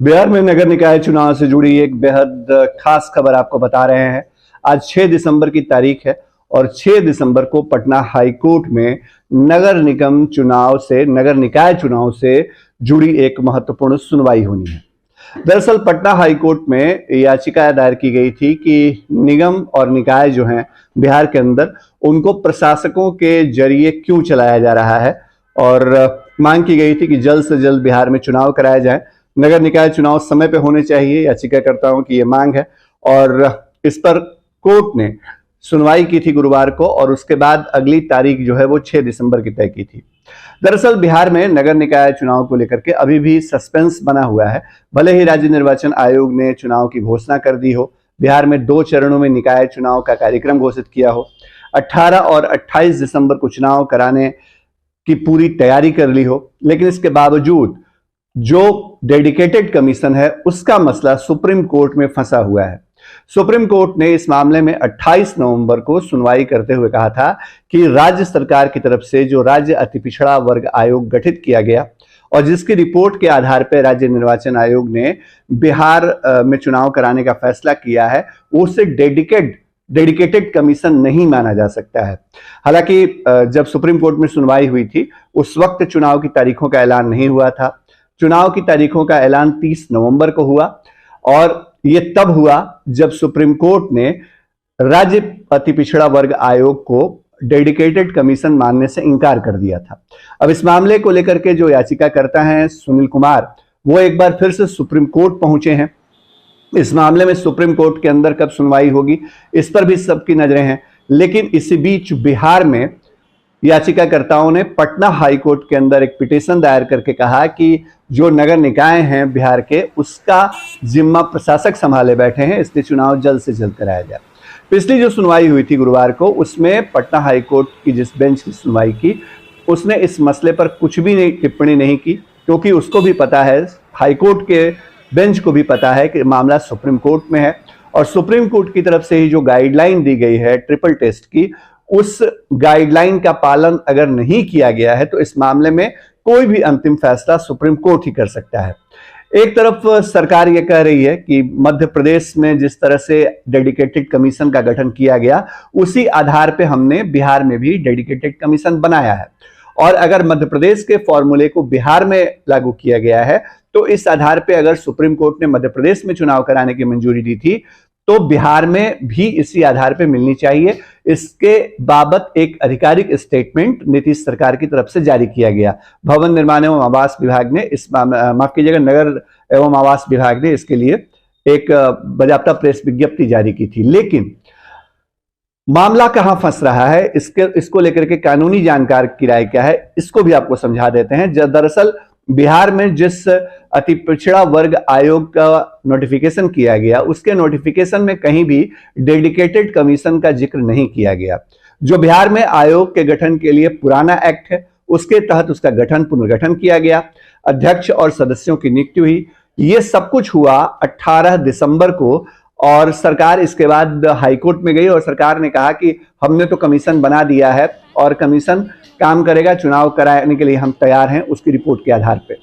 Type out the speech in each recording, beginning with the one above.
बिहार में नगर निकाय चुनाव से जुड़ी एक बेहद खास खबर आपको बता रहे हैं। आज 6 दिसंबर की तारीख है और 6 दिसंबर को पटना हाई कोर्ट में नगर निकाय चुनाव से जुड़ी एक महत्वपूर्ण सुनवाई होनी है। दरअसल पटना हाई कोर्ट में याचिका दायर की गई थी कि निगम और निकाय जो हैं बिहार के अंदर, उनको प्रशासकों के जरिए क्यों चलाया जा रहा है, और मांग की गई थी कि जल्द से जल्द बिहार में चुनाव कराया जाए। नगर निकाय चुनाव समय पे होने चाहिए, याचिकाकर्ताओं की ये मांग है। और इस पर कोर्ट ने सुनवाई की थी गुरुवार को, और उसके बाद अगली तारीख जो है वो 6 दिसंबर की तय की थी। दरअसल बिहार में नगर निकाय चुनाव को लेकर के अभी भी सस्पेंस बना हुआ है। भले ही राज्य निर्वाचन आयोग ने चुनाव की घोषणा कर दी हो, बिहार में 2 चरणों में निकाय चुनाव का कार्यक्रम घोषित किया हो, 18 और 28 दिसंबर को चुनाव कराने की पूरी तैयारी कर ली हो, लेकिन इसके बावजूद जो डेडिकेटेड कमीशन है उसका मसला सुप्रीम कोर्ट में फंसा हुआ है। सुप्रीम कोर्ट ने इस मामले में 28 नवंबर को सुनवाई करते हुए कहा था कि राज्य सरकार की तरफ से जो राज्य अति पिछड़ा वर्ग आयोग गठित किया गया और जिसकी रिपोर्ट के आधार पर राज्य निर्वाचन आयोग ने बिहार में चुनाव कराने का फैसला किया है, उसे डेडिकेटेड कमीशन नहीं माना जा सकता है। हालांकि जब सुप्रीम कोर्ट में सुनवाई हुई थी उस वक्त चुनाव की तारीखों का ऐलान नहीं हुआ था। चुनाव की तारीखों का ऐलान 30 नवंबर को हुआ, और यह तब हुआ जब सुप्रीम कोर्ट ने राज्य अति पिछड़ा वर्ग आयोग को डेडिकेटेड कमीशन मानने से इनकार कर दिया था। अब इस मामले को लेकर के जो याचिकाकर्ता हैं सुनील कुमार, वो एक बार फिर से सुप्रीम कोर्ट पहुंचे हैं। इस मामले में सुप्रीम कोर्ट के अंदर कब सुनवाई होगी, इस पर भी सबकी नजरें हैं। लेकिन इसी बीच बिहार में याचिकाकर्ताओं ने पटना हाई कोर्ट के अंदर एक पिटीशन दायर करके कहा कि जो नगर निकाय हैं बिहार के, उसका जिम्मा प्रशासक संभाले बैठे हैं, इसलिए चुनाव जल्द से जल्द कराया जाए। पिछली जो सुनवाई हुई थी गुरुवार को, उसमें पटना हाई कोर्ट की जिस बेंच की सुनवाई की, उसने इस मसले पर कुछ भी टिप्पणी नहीं की, क्योंकि उसको भी पता है, हाई कोर्ट के बेंच को भी पता है कि मामला सुप्रीम कोर्ट में है, और सुप्रीम कोर्ट की तरफ से ही जो गाइडलाइन दी गई है ट्रिपल टेस्ट की, उस गाइडलाइन का पालन अगर नहीं किया गया है तो इस मामले में कोई भी अंतिम फैसला सुप्रीम कोर्ट ही कर सकता है। एक तरफ सरकार ये कह रही है कि मध्य प्रदेश में जिस तरह से डेडिकेटेड कमीशन का गठन किया गया, उसी आधार पे हमने बिहार में भी डेडिकेटेड कमीशन बनाया है, और अगर मध्य प्रदेश के फॉर्मूले को बिहार में लागू किया गया है तो इस आधार पे अगर सुप्रीम कोर्ट ने मध्य प्रदेश में चुनाव कराने की मंजूरी दी थी तो बिहार में भी इसी आधार पे मिलनी चाहिए। इसके बाबत एक आधिकारिक स्टेटमेंट नीतीश सरकार की तरफ से जारी किया गया। भवन निर्माण एवं आवास विभाग ने नगर एवं आवास विभाग ने इसके लिए एक बाकायदा प्रेस विज्ञप्ति जारी की थी। लेकिन मामला कहां फंस रहा है, इसको लेकर के कानूनी जानकार की राय क्या है, इसको भी आपको समझा देते हैं। दरअसल बिहार में जिस अति पिछड़ा वर्ग आयोग का नोटिफिकेशन किया गया, उसके नोटिफिकेशन में कहीं भी डेडिकेटेड कमीशन का जिक्र नहीं किया गया। जो बिहार में आयोग के गठन के लिए पुराना एक्ट है, उसके तहत उसका पुनर्गठन किया गया, अध्यक्ष और सदस्यों की नियुक्ति हुई। ये सब कुछ हुआ 18 दिसंबर को, और सरकार इसके बाद हाईकोर्ट में गई और सरकार ने कहा कि हमने तो कमीशन बना दिया है और कमीशन काम करेगा, चुनाव कराने के लिए हम तैयार हैं, उसकी रिपोर्ट के आधार पे।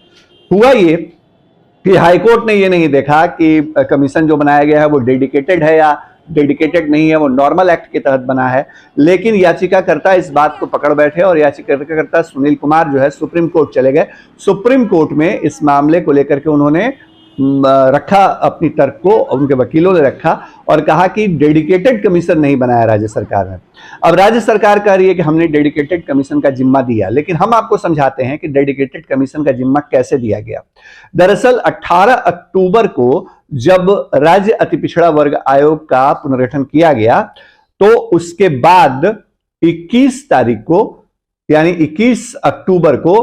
हुआ ये कि हाईकोर्ट ने ये नहीं देखा कि कमीशन जो बनाया गया है वो डेडिकेटेड है या डेडिकेटेड नहीं है, वो नॉर्मल एक्ट के तहत बना है। लेकिन याचिकाकर्ता इस बात को पकड़ बैठे और याचिकाकर्ता सुनील कुमार जो है सुप्रीम कोर्ट चले गए। सुप्रीम कोर्ट में इस मामले को लेकर के उन्होंने रखा अपनी तर्क को, उनके वकीलों ने रखा और कहा कि डेडिकेटेड कमीशन नहीं बनाया राज्य सरकार ने। अब राज्य सरकार कह रही है कि हमने डेडिकेटेड कमीशन का जिम्मा दिया, लेकिन हम आपको समझाते हैं कि डेडिकेटेड कमीशन का जिम्मा कैसे दिया गया। दरअसल 18 अक्टूबर को जब राज्य अति पिछड़ा वर्ग आयोग का पुनर्गठन किया गया, तो उसके बाद 21 तारीख को यानी 21 अक्टूबर को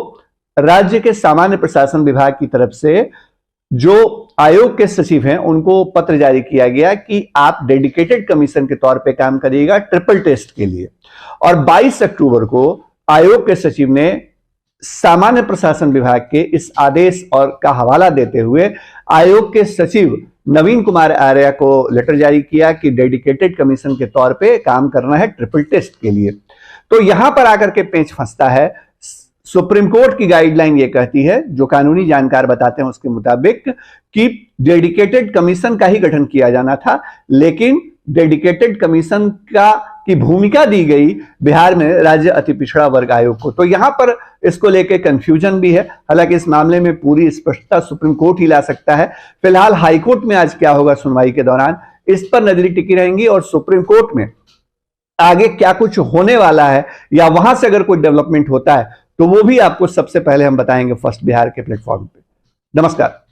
राज्य के सामान्य प्रशासन विभाग की तरफ से जो आयोग के सचिव हैं उनको पत्र जारी किया गया कि आप डेडिकेटेड कमीशन के तौर पे काम करिएगा ट्रिपल टेस्ट के लिए। और 22 अक्टूबर को आयोग के सचिव ने सामान्य प्रशासन विभाग के इस आदेश और का हवाला देते हुए आयोग के सचिव नवीन कुमार आर्या को लेटर जारी किया कि डेडिकेटेड कमीशन के तौर पे काम करना है ट्रिपल टेस्ट के लिए। तो यहां पर आकर के पेंच फंसता है। सुप्रीम कोर्ट की गाइडलाइन ये कहती है, जो कानूनी जानकार बताते हैं उसके मुताबिक, कि डेडिकेटेड कमीशन का ही गठन किया जाना था, लेकिन डेडिकेटेड कमीशन की भूमिका दी गई बिहार में राज्य अति पिछड़ा वर्ग आयोग को। तो यहां पर इसको लेके कंफ्यूजन भी है। हालांकि इस मामले में पूरी स्पष्टता सुप्रीम कोर्ट ही ला सकता है। फिलहाल हाईकोर्ट में आज क्या होगा सुनवाई के दौरान, इस पर नजरें टिकी रहेंगी और सुप्रीम कोर्ट में आगे क्या कुछ होने वाला है या वहां से अगर कोई डेवलपमेंट होता है तो वो भी आपको सबसे पहले हम बताएंगे फर्स्ट बिहार के प्लेटफॉर्म पे। नमस्कार।